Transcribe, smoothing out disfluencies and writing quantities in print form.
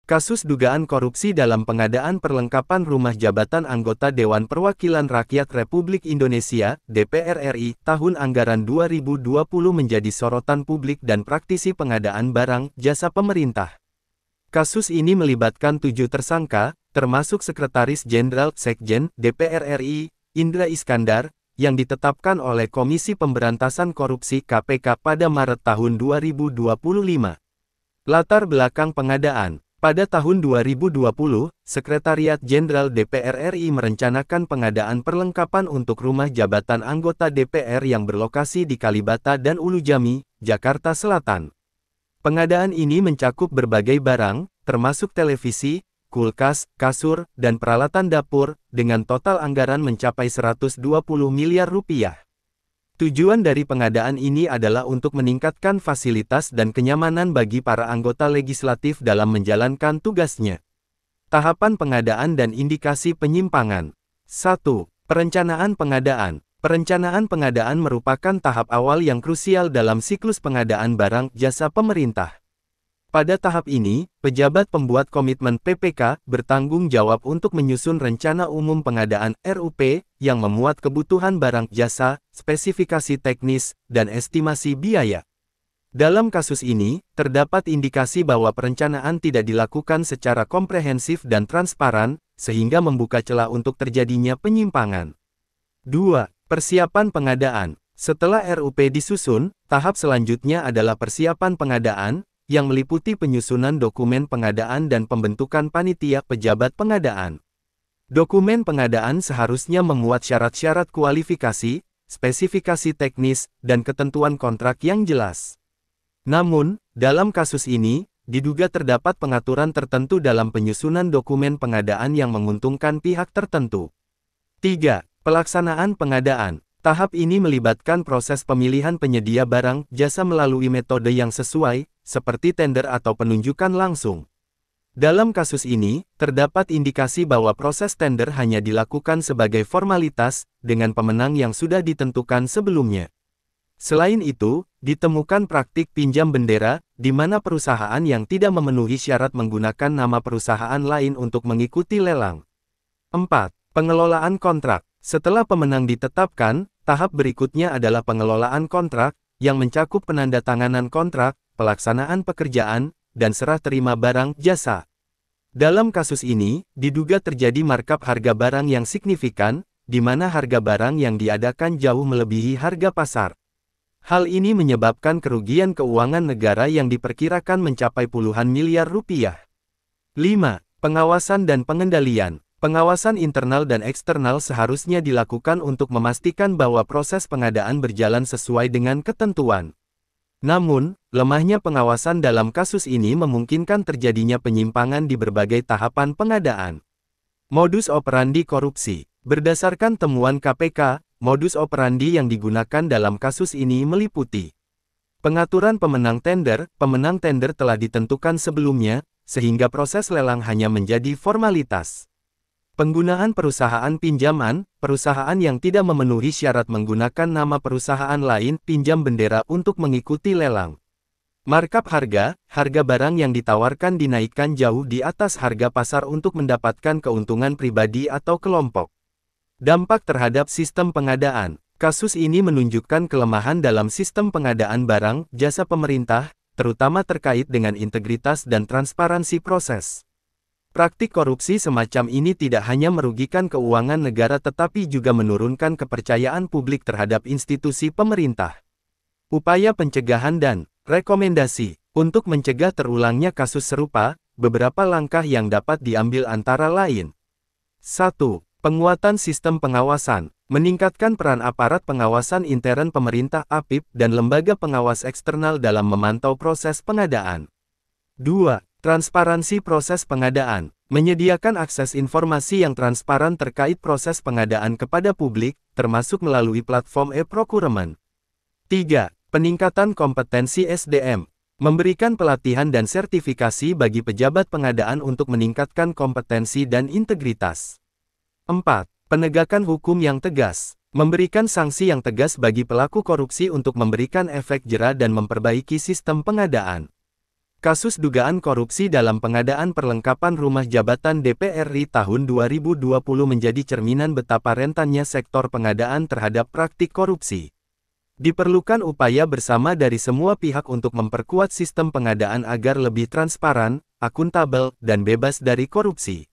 Kasus dugaan korupsi dalam pengadaan perlengkapan rumah jabatan anggota Dewan Perwakilan Rakyat Republik Indonesia, DPR RI, tahun anggaran 2020 menjadi sorotan publik dan praktisi pengadaan barang, jasa pemerintah. Kasus ini melibatkan 7 tersangka, termasuk Sekretaris Jenderal Sekjen DPR RI, Indra Iskandar, yang ditetapkan oleh Komisi Pemberantasan Korupsi KPK pada Maret tahun 2025. Latar belakang pengadaan. Pada tahun 2020, Sekretariat Jenderal DPR RI merencanakan pengadaan perlengkapan untuk rumah jabatan anggota DPR yang berlokasi di Kalibata dan Ulu Jami, Jakarta Selatan. Pengadaan ini mencakup berbagai barang, termasuk televisi, kulkas, kasur, dan peralatan dapur, dengan total anggaran mencapai 120 miliar rupiah. Tujuan dari pengadaan ini adalah untuk meningkatkan fasilitas dan kenyamanan bagi para anggota legislatif dalam menjalankan tugasnya. Tahapan pengadaan dan indikasi penyimpangan. 1. Perencanaan pengadaan. Perencanaan pengadaan merupakan tahap awal yang krusial dalam siklus pengadaan barang jasa pemerintah. Pada tahap ini, pejabat pembuat komitmen PPK bertanggung jawab untuk menyusun rencana umum pengadaan RUP yang memuat kebutuhan barang jasa, spesifikasi teknis, dan estimasi biaya. Dalam kasus ini, terdapat indikasi bahwa perencanaan tidak dilakukan secara komprehensif dan transparan, sehingga membuka celah untuk terjadinya penyimpangan. 2. Persiapan pengadaan. Setelah RUP disusun, tahap selanjutnya adalah persiapan pengadaan, yang meliputi penyusunan dokumen pengadaan dan pembentukan panitia pejabat pengadaan. Dokumen pengadaan seharusnya memuat syarat-syarat kualifikasi, spesifikasi teknis, dan ketentuan kontrak yang jelas. Namun, dalam kasus ini, diduga terdapat pengaturan tertentu dalam penyusunan dokumen pengadaan yang menguntungkan pihak tertentu. 3. Pelaksanaan pengadaan. Tahap ini melibatkan proses pemilihan penyedia barang jasa melalui metode yang sesuai, seperti tender atau penunjukan langsung. Dalam kasus ini, terdapat indikasi bahwa proses tender hanya dilakukan sebagai formalitas, dengan pemenang yang sudah ditentukan sebelumnya. Selain itu, ditemukan praktik pinjam bendera, di mana perusahaan yang tidak memenuhi syarat menggunakan nama perusahaan lain untuk mengikuti lelang. 4. Pengelolaan kontrak. Setelah pemenang ditetapkan, tahap berikutnya adalah pengelolaan kontrak, yang mencakup penandatanganan kontrak, pelaksanaan pekerjaan, dan serah terima barang jasa. Dalam kasus ini, diduga terjadi markup harga barang yang signifikan, di mana harga barang yang diadakan jauh melebihi harga pasar. Hal ini menyebabkan kerugian keuangan negara yang diperkirakan mencapai puluhan miliar rupiah. 5. Pengawasan dan pengendalian. Pengawasan internal dan eksternal seharusnya dilakukan untuk memastikan bahwa proses pengadaan berjalan sesuai dengan ketentuan. Namun, lemahnya pengawasan dalam kasus ini memungkinkan terjadinya penyimpangan di berbagai tahapan pengadaan. Modus operandi korupsi. Berdasarkan temuan KPK, modus operandi yang digunakan dalam kasus ini meliputi pengaturan pemenang tender telah ditentukan sebelumnya, sehingga proses lelang hanya menjadi formalitas. Penggunaan perusahaan pinjaman, perusahaan yang tidak memenuhi syarat menggunakan nama perusahaan lain pinjam bendera untuk mengikuti lelang. Markup harga, harga barang yang ditawarkan dinaikkan jauh di atas harga pasar untuk mendapatkan keuntungan pribadi atau kelompok. Dampak terhadap sistem pengadaan. Kasus ini menunjukkan kelemahan dalam sistem pengadaan barang, jasa pemerintah, terutama terkait dengan integritas dan transparansi proses. Praktik korupsi semacam ini tidak hanya merugikan keuangan negara tetapi juga menurunkan kepercayaan publik terhadap institusi pemerintah. Upaya pencegahan dan rekomendasi. Untuk mencegah terulangnya kasus serupa, beberapa langkah yang dapat diambil antara lain. 1. Penguatan sistem pengawasan. Meningkatkan peran aparat pengawasan intern pemerintah APIP dan lembaga pengawas eksternal dalam memantau proses pengadaan. 2. Transparansi proses pengadaan. Menyediakan akses informasi yang transparan terkait proses pengadaan kepada publik, termasuk melalui platform e-procurement. 3. Peningkatan kompetensi SDM. Memberikan pelatihan dan sertifikasi bagi pejabat pengadaan untuk meningkatkan kompetensi dan integritas. 4. Penegakan hukum yang tegas. Memberikan sanksi yang tegas bagi pelaku korupsi untuk memberikan efek jera dan memperbaiki sistem pengadaan. Kasus dugaan korupsi dalam pengadaan perlengkapan rumah jabatan DPR RI tahun 2020 menjadi cerminan betapa rentannya sektor pengadaan terhadap praktik korupsi. Diperlukan upaya bersama dari semua pihak untuk memperkuat sistem pengadaan agar lebih transparan, akuntabel, dan bebas dari korupsi.